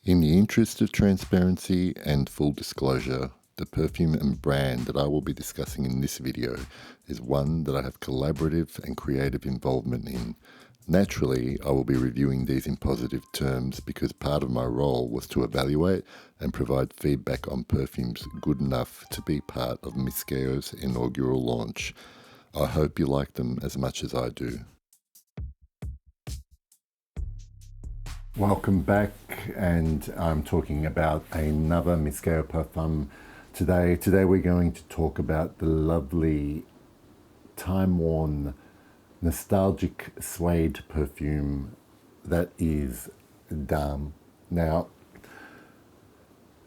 In the interest of transparency and full disclosure, the perfume and brand that I will be discussing in this video is one that I have collaborative and creative involvement in. Naturally, I will be reviewing these in positive terms because part of my role was to evaluate and provide feedback on perfumes good enough to be part of MISKEO's inaugural launch. I hope you like them as much as I do. Welcome back, and I'm talking about another MISKEO Parfum today. Today we're going to talk about the lovely, time-worn, nostalgic suede perfume that is Daim. Now,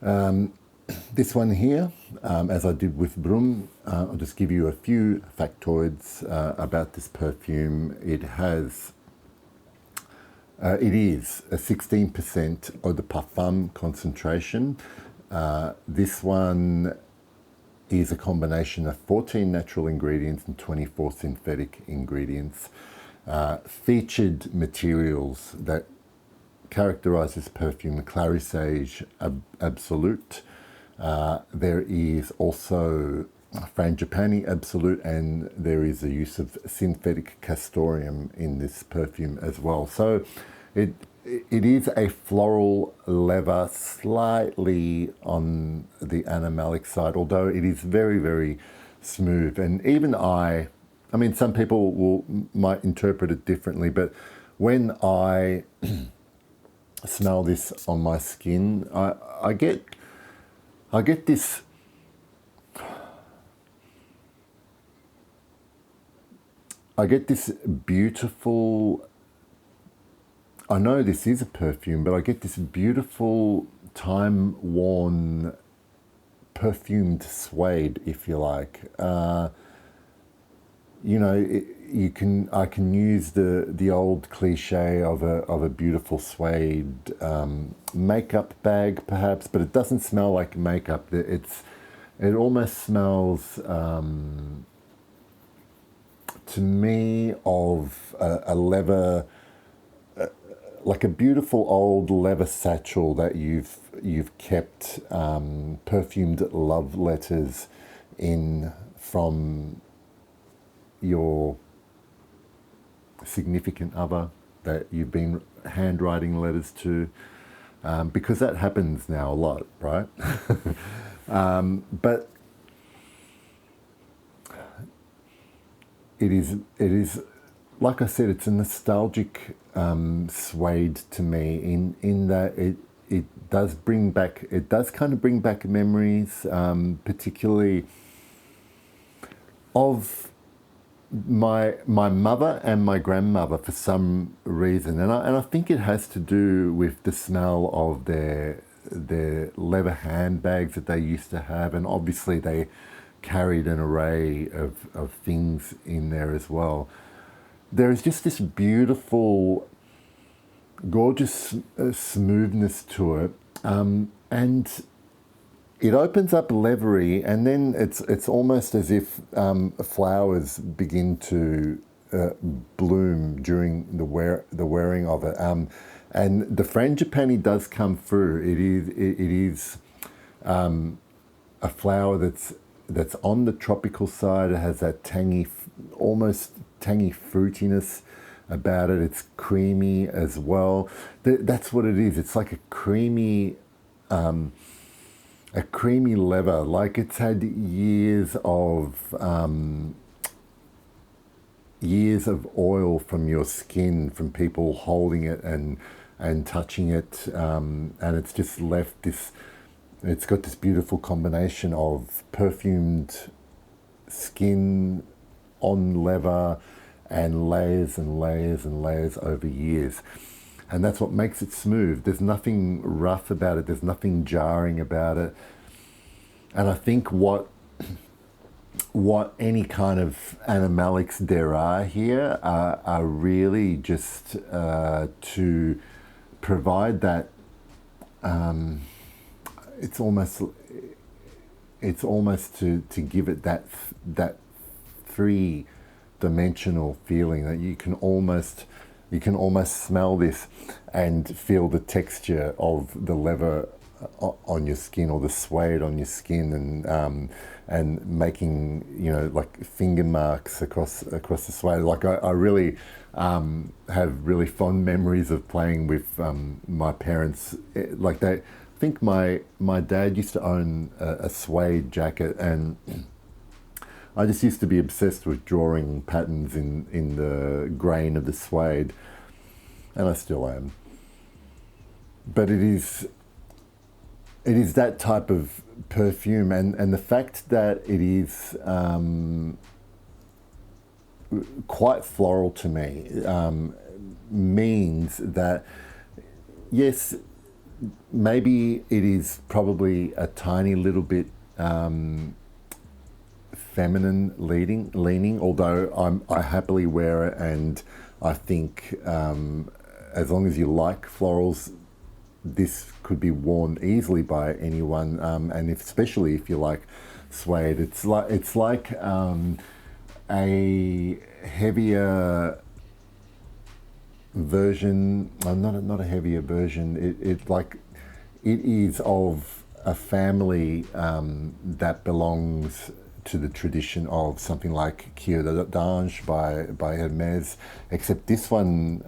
this one here, as I did with Brum, I'll just give you a few factoids about this perfume. It is a 16% eau de parfum concentration. This one is a combination of 14 natural ingredients and 24 synthetic ingredients. Featured materials that characterize this perfume: Clarisage Absolute. There is also Frangipani Absolute, and there is a use of synthetic castoreum in this perfume as well. So it is a floral leather, slightly on the animalic side, although it is very, very smooth. And even I mean, some people might interpret it differently, but when I smell this on my skin, I get this beautiful, I know this is a perfume, but I get this beautiful time-worn perfumed suede, if you like. You know, I can use the old cliche of a beautiful suede makeup bag, perhaps, but it doesn't smell like makeup. It almost smells to me of a leather, like a beautiful old leather satchel that you've kept perfumed love letters in from your significant other that you've been handwriting letters to, because that happens now a lot, right? But it is like I said, it's a nostalgic suede to me in that it does kind of bring back memories, particularly of my mother and my grandmother for some reason, and I think it has to do with the smell of their leather handbags that they used to have, and obviously they carried an array of things in there as well. There is just this beautiful, gorgeous smoothness to it, and it opens up leathery, and then it's almost as if flowers begin to bloom during the wearing of it. And the frangipani does come through. It is a flower that's on the tropical side. It has that tangy, almost tangy fruitiness about it. It's creamy as well. That's what it is. It's like a creamy leather, like it's had years of oil from your skin, from people holding it and touching it, and it's just left this. It's got this beautiful combination of perfumed skin on leather and layers and layers and layers over years. And that's what makes it smooth. There's nothing rough about it. There's nothing jarring about it. And I think what any kind of animalics there are here are really just to provide that. It's almost to give it that three-dimensional feeling that you can almost you can almost smell this and feel the texture of the leather on your skin, or the suede on your skin, and making, you know, like finger marks across the suede. Like I really have really fond memories of playing with my parents. Like I think my dad used to own a suede jacket, and I just used to be obsessed with drawing patterns in the grain of the suede, and I still am. But it is that type of perfume, and the fact that it is quite floral to me means that, yes, maybe it is probably a tiny little bit feminine leaning, although I happily wear it, and I think as long as you like florals, this could be worn easily by anyone, and especially if you like suede. It's like a heavier version. Not a heavier version. It is of a family that belongs to the tradition of something like Kio d'Ange by Hermes, except this one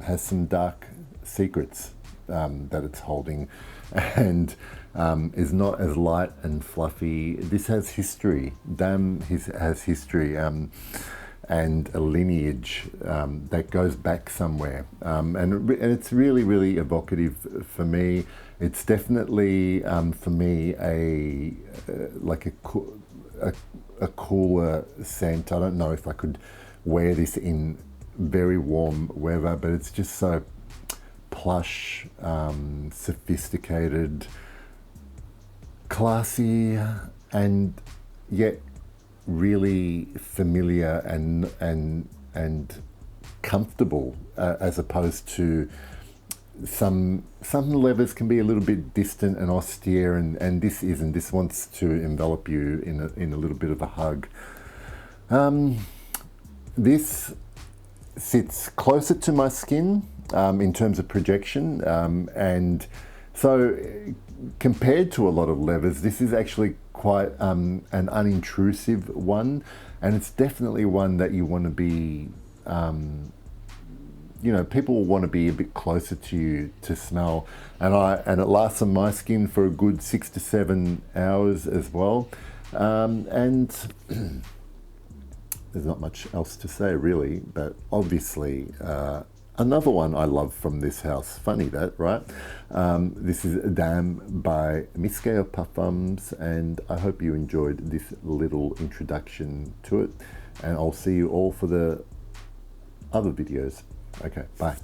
has some dark secrets that it's holding, and is not as light and fluffy. This has history. Daim has history, and a lineage that goes back somewhere, and it's really, really evocative for me. It's definitely for me a cooler scent. I don't know if I could wear this in very warm weather, but it's just so plush, sophisticated, classy, and yet really familiar and comfortable, as opposed to some leathers can be a little bit distant and austere, and this isn't. This wants to envelop you in a little bit of a hug. This sits closer to my skin in terms of projection, and so compared to a lot of leathers, this is actually quite an unintrusive one, and it's definitely one that you want to be, you know, people want to be a bit closer to you to smell, and it lasts on my skin for a good 6 to 7 hours as well, and there's not much else to say really, but obviously another one I love from this house. Funny that, right? This is Daim by MISKEO Parfums, and I hope you enjoyed this little introduction to it, and I'll see you all for the other videos. Okay, bye.